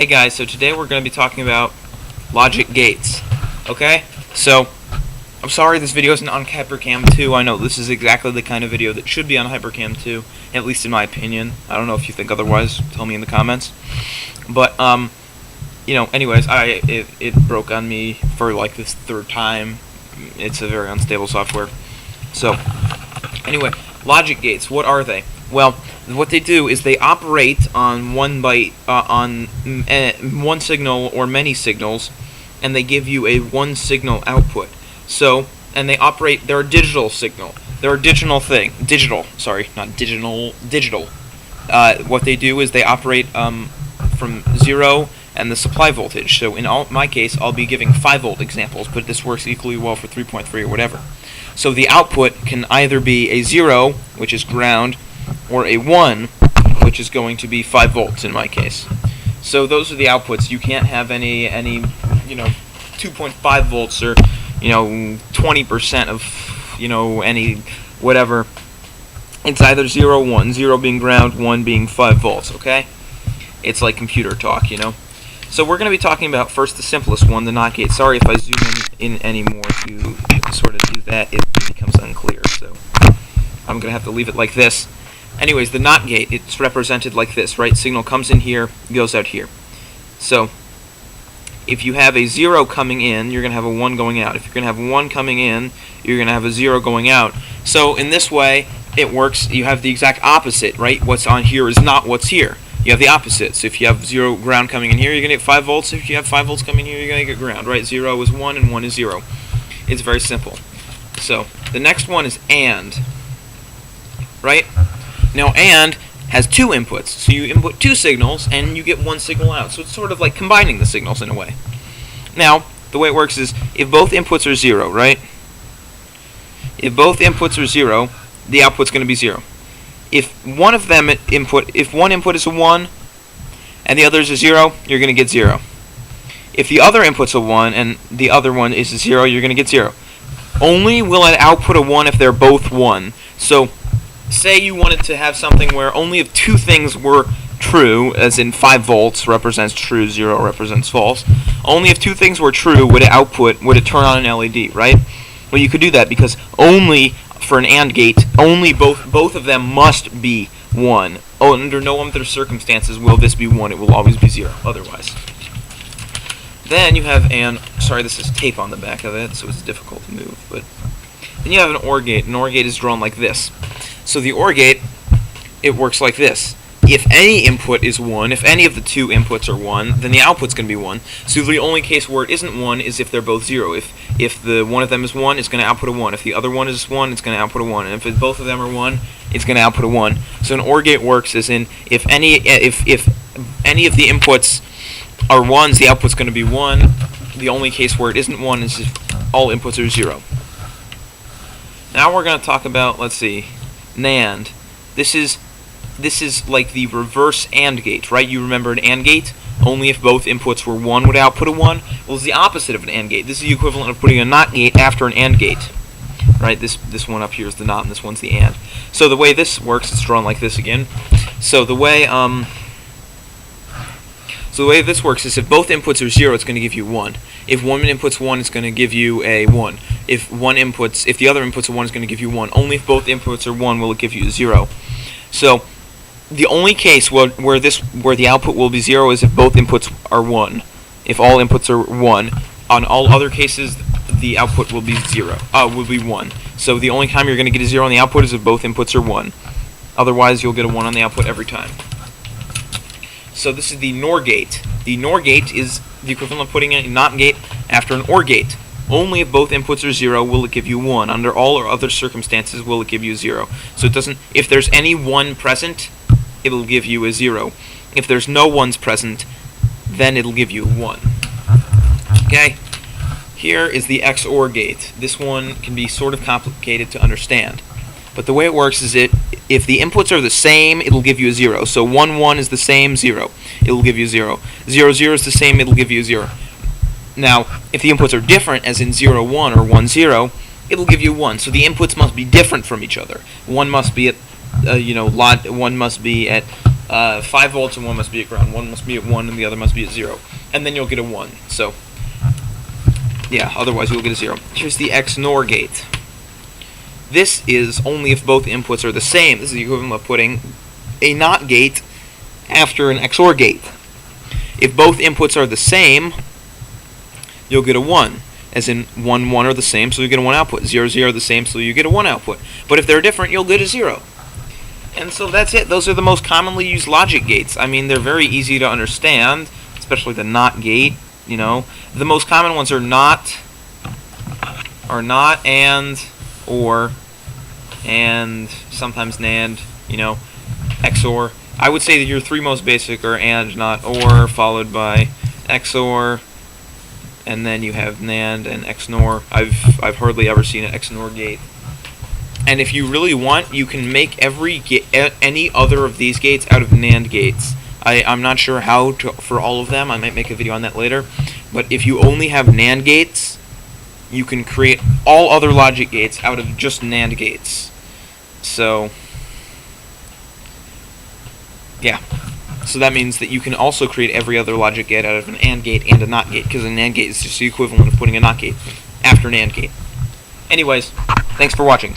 Hey guys, so today we're going to be talking about logic gates. Okay? So, I'm sorry this video isn't on Hypercam 2. I know this is exactly the kind of video that should be on Hypercam 2, at least in my opinion. I don't know if you think otherwise. Tell me in the comments. But, anyways, it broke on me for like this third time. It's a very unstable software. So, anyway, logic gates, what are they? Well, what they do is they operate on one signal or many signals, and they give you a one signal output. So, and they operate, they're a digital signal. They're a digital. What they do is they operate from 0 and the supply voltage. So in my case, I'll be giving 5 volt examples, but this works equally well for 3.3 or whatever. So the output can either be a 0, which is ground, or a 1, which is going to be 5 volts in my case. So those are the outputs. You can't have any 2.5 volts or 20% of any whatever. It's either 0, 1, 0 being ground, 1 being 5 volts, okay? It's like computer talk, So we're going to be talking about first the simplest one, the NOT gate. Sorry if I zoom in any more to sort of do that, it becomes unclear. So I'm going to have to leave it like this. Anyways, the NOT gate, it's represented like this, right? Signal comes in here, goes out here. So if you have a 0 coming in, you're going to have a 1 going out. If you're going to have a 1 coming in, you're going to have a 0 going out. So in this way, it works. You have the exact opposite, right? What's on here is not what's here. You have the opposite. So if you have 0 ground coming in here, you're going to get 5 volts. If you have 5 volts coming in here, you're going to get ground, right? 0 is 1 and 1 is 0. It's very simple. So the next one is AND, right? Now AND has 2 inputs. So you input 2 signals and you get 1 signal out. So it's sort of like combining the signals in a way. Now, the way it works is if both inputs are 0, right? If both inputs are 0, the output's going to be 0. If one of them if one input is a 1 and the other is a 0, you're going to get 0. If the other input's a 1 and the other one is a 0, you're going to get 0. Only will it output a 1 if they're both 1. So, say you wanted to have something where only if 2 things were true, as in 5 volts represents true, 0 represents false. Only if 2 things were true would it turn on an LED, right? Well, you could do that because only for an AND gate, only both of them must be 1. Oh, under no other circumstances will this be 1. It will always be 0 otherwise. Then you have sorry, this is tape on the back of it, so it's difficult to move. But then you have an OR gate. An OR gate is drawn like this. So the OR gate, it works like this. If any input is 1, if any of the 2 inputs are 1, then the output's going to be 1. So the only case where it isn't 1 is if they're both 0. If the one of them is 1, it's going to output a 1. If the other one is 1, it's going to output a 1. And if both of them are 1, it's going to output a 1. So an OR gate works as in if any of the inputs are 1s, the output's going to be 1. The only case where it isn't 1 is if all inputs are 0. Now we're going to talk about, let's see, NAND. This is like the reverse AND gate, right? You remember an AND gate? Only if both inputs were 1 would output a 1. Well, it's the opposite of an AND gate. This is the equivalent of putting a NOT gate after an AND gate, right? This one up here is the NOT, and this one's the AND. So the way this works, it's drawn like this again. So the way this works is if both inputs are 0, it's going to give you 1. If one input's 1, it's going to give you a 1. If the other input's a 1, it's going to give you 1. Only if both inputs are 1 will it give you a 0. So the only case where the output will be 0 is if both inputs are 1. If all inputs are 1, on all other cases the output will be 1. So the only time you're going to get a 0 on the output is if both inputs are 1. Otherwise, you'll get a 1 on the output every time. So this is the NOR gate. The NOR gate is the equivalent of putting a NOT gate after an OR gate. Only if both inputs are 0 will it give you 1. Under all or other circumstances will it give you 0. So it doesn't. If there's any 1 present, it'll give you a 0. If there's no 1s present, then it'll give you 1. Okay? Here is the XOR gate. This one can be sort of complicated to understand. But the way it works is if the inputs are the same, it'll give you a 0. So 1, 1 is the same, 0. It'll give you 0. 0, 0 is the same, it'll give you 0. Now, if the inputs are different, as in 0, 1 or 1, 0, it'll give you 1. So the inputs must be different from each other. One must be at one must be at 5 volts and one must be at ground. One must be at 1 and the other must be at 0. And then you'll get a 1. So, yeah, otherwise you'll get a 0. Here's the XNOR gate. This is only if both inputs are the same. This is the equivalent of putting a NOT gate after an XOR gate. If both inputs are the same, you'll get a 1. As in 1, 1 are the same, so you get a 1 output. 0, 0 are the same, so you get a 1 output. But if they're different, you'll get a 0. And so that's it. Those are the most commonly used logic gates. I mean, they're very easy to understand, especially the NOT gate, you know. The most common ones are NOT, AND, OR, and sometimes NAND, you know, XOR. I would say that your 3 most basic are AND, NOT, OR, followed by XOR, and then you have NAND and XNOR. I've hardly ever seen an XNOR gate. And if you really want, you can make any other of these gates out of NAND gates. I'm not sure how for all of them. I might make a video on that later. But if you only have NAND gates, you can create all other logic gates out of just NAND gates. So, yeah. So that means that you can also create every other logic gate out of an AND gate and a NOT gate, because a NAND gate is just the equivalent of putting a NOT gate after an AND gate. Anyways, thanks for watching.